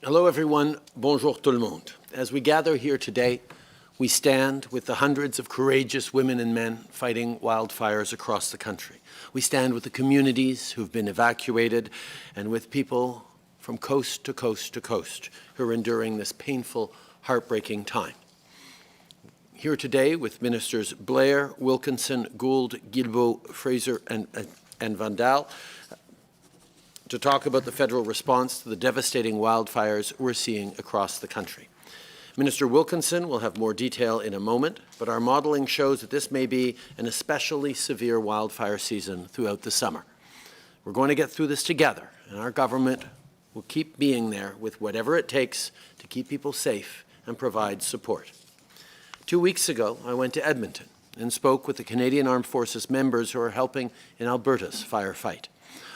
Hello, everyone. Bonjour tout le monde. As we gather here today, we stand with the hundreds of courageous women and men fighting wildfires across the country. We stand with the communities who've been evacuated and with people from coast to coast to coast who are enduring this painful, heartbreaking time. Here today with Ministers Blair, Wilkinson, Gould, Guilbeault, Fraser, and Vandal to talk about the federal response to the devastating wildfires we're seeing across the country. Minister Wilkinson will have more detail in a moment, but our modeling shows that this may be an especially severe wildfire season throughout the summer. We're going to get through this together, and our government will keep being there with whatever it takes to keep people safe and provide support. 2 weeks ago, I went to Edmonton and spoke with the Canadian Armed Forces members who are helping in Alberta's firefight.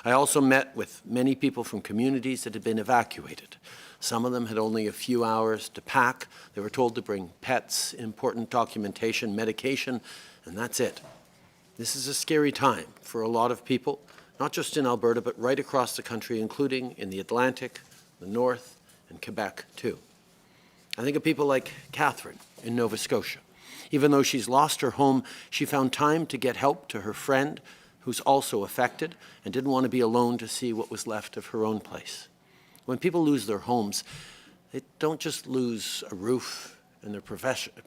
I also met with many people from communities that had been evacuated. Some of them had only a few hours to pack. They were told to bring pets, important documentation, medication, and that's it. This is a scary time for a lot of people, not just in Alberta, but right across the country, including in the Atlantic, the North, and Quebec too. I think of people like Catherine in Nova Scotia. Even though she's lost her home, she found time to get help to her friend who's also affected and didn't want to be alone to see what was left of her own place. When people lose their homes, they don't just lose a roof and their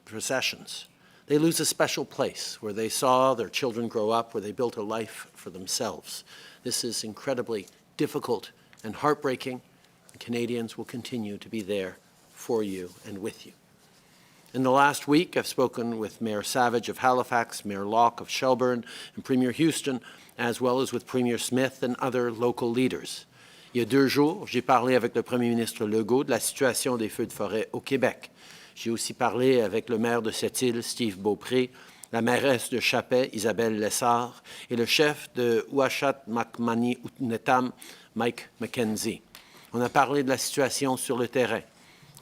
possessions. They lose a special place where they saw their children grow up, where they built a life for themselves. This is incredibly difficult and heartbreaking. Canadians will continue to be there for you and with you. In the last week, I've spoken with Mayor Savage of Halifax, Mayor Locke of Shelburne, and Premier Houston, as well as with Premier Smith and other local leaders. Il y a 2 jours, j'ai parlé avec le Premier ministre Legault de la situation des feux de forêt au Québec. J'ai aussi parlé avec le maire de cette île, Steve Beaupré, la mairesse de Chapet, Isabelle Lessard, et le chef de Ouachat-Macmani-Netam, Mike McKenzie. On a parlé de la situation sur le terrain.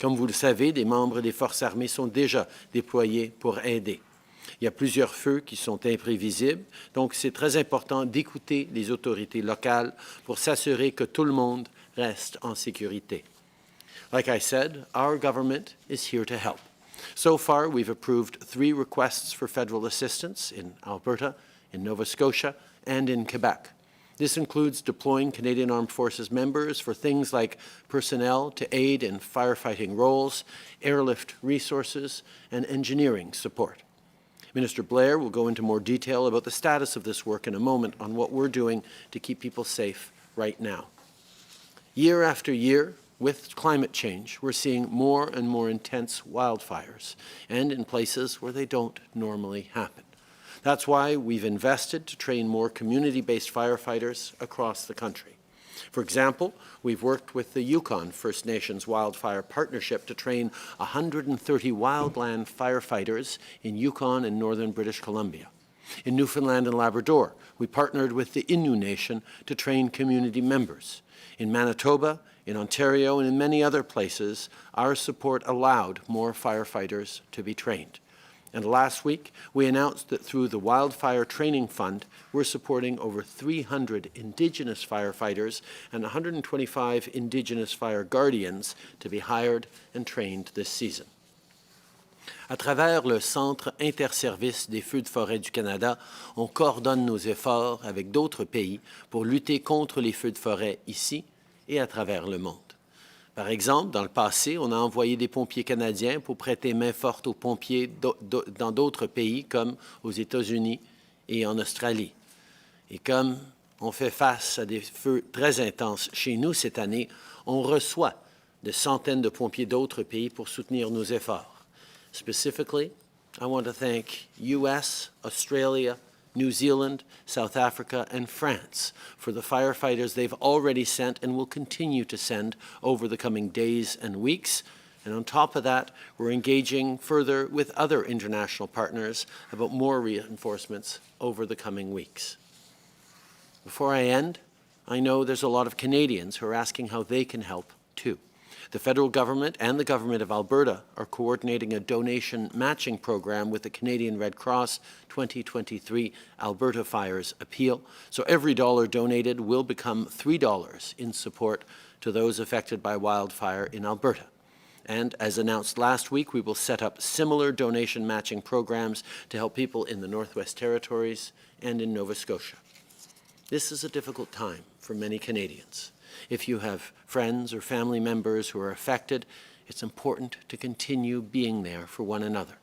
Comme vous le savez, des membres des forces armées sont déjà déployés pour aider. Il y a plusieurs feux qui sont imprévisibles, donc c'est très important d'écouter les autorités locales pour s'assurer que tout le monde reste en sécurité. Like I said, our government is here to help. So far, we've approved 3 requests for federal assistance in Alberta, in Nova Scotia, and in Quebec. This includes deploying Canadian Armed Forces members for things like personnel to aid in firefighting roles, airlift resources, and engineering support. Minister Blair will go into more detail about the status of this work in a moment on what we're doing to keep people safe right now. Year after year, with climate change, we're seeing more and more intense wildfires, and in places where they don't normally happen. That's why we've invested to train more community-based firefighters across the country. For example, we've worked with the Yukon First Nations Wildfire Partnership to train 130 wildland firefighters in Yukon and northern British Columbia. In Newfoundland and Labrador, we partnered with the Innu Nation to train community members. In Manitoba, in Ontario, and in many other places, our support allowed more firefighters to be trained. And last week, we announced that through the Wildfire Training Fund, we're supporting over 300 Indigenous firefighters and 125 Indigenous fire guardians to be hired and trained this season. À travers le Centre interservices des feux de forêt du Canada, on coordonne nos efforts avec d'autres pays pour lutter contre les feux de forêt ici et à travers le monde. Par exemple, dans le passé, on a envoyé des pompiers canadiens pour prêter main forte aux pompiers dans d'autres pays comme aux États-Unis et en Australie. Et comme on fait face à des feux très intenses chez nous cette année, on reçoit de centaines de pompiers d'autres pays pour soutenir nos efforts. Specifically, I want to thank US, Australia, New Zealand, South Africa, and France for the firefighters they've already sent and will continue to send over the coming days and weeks. And on top of that, we're engaging further with other international partners about more reinforcements over the coming weeks. Before I end, I know there's a lot of Canadians who are asking how they can help too. The federal government and the government of Alberta are coordinating a donation matching program with the Canadian Red Cross 2023 Alberta Fires Appeal. So every dollar donated will become $3 in support to those affected by wildfire in Alberta. And as announced last week, we will set up similar donation matching programs to help people in the Northwest Territories and in Nova Scotia. This is a difficult time for many Canadians. If you have friends or family members who are affected, it's important to continue being there for one another.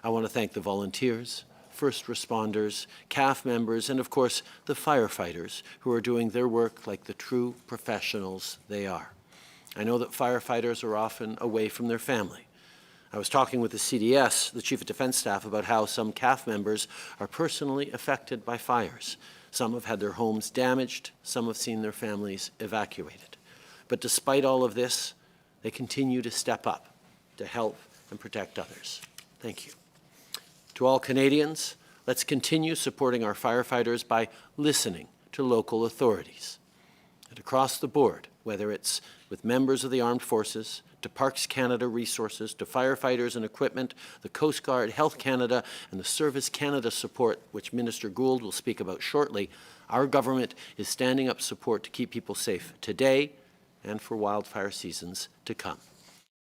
I want to thank the volunteers, first responders, CAF members, and of course the firefighters who are doing their work like the true professionals they are. I know that firefighters are often away from their family. I was talking with the CDS, the Chief of Defence Staff, about how some CAF members are personally affected by fires. Some have had their homes damaged, some have seen their families evacuated. But despite all of this, they continue to step up to help and protect others. Thank you. To all Canadians, let's continue supporting our firefighters by listening to local authorities. And across the board, whether it's with members of the armed forces, to Parks Canada resources, to firefighters and equipment, the Coast Guard, Health Canada, and the Service Canada support, which Minister Gould will speak about shortly, our government is standing up support to keep people safe today and for wildfire seasons to come.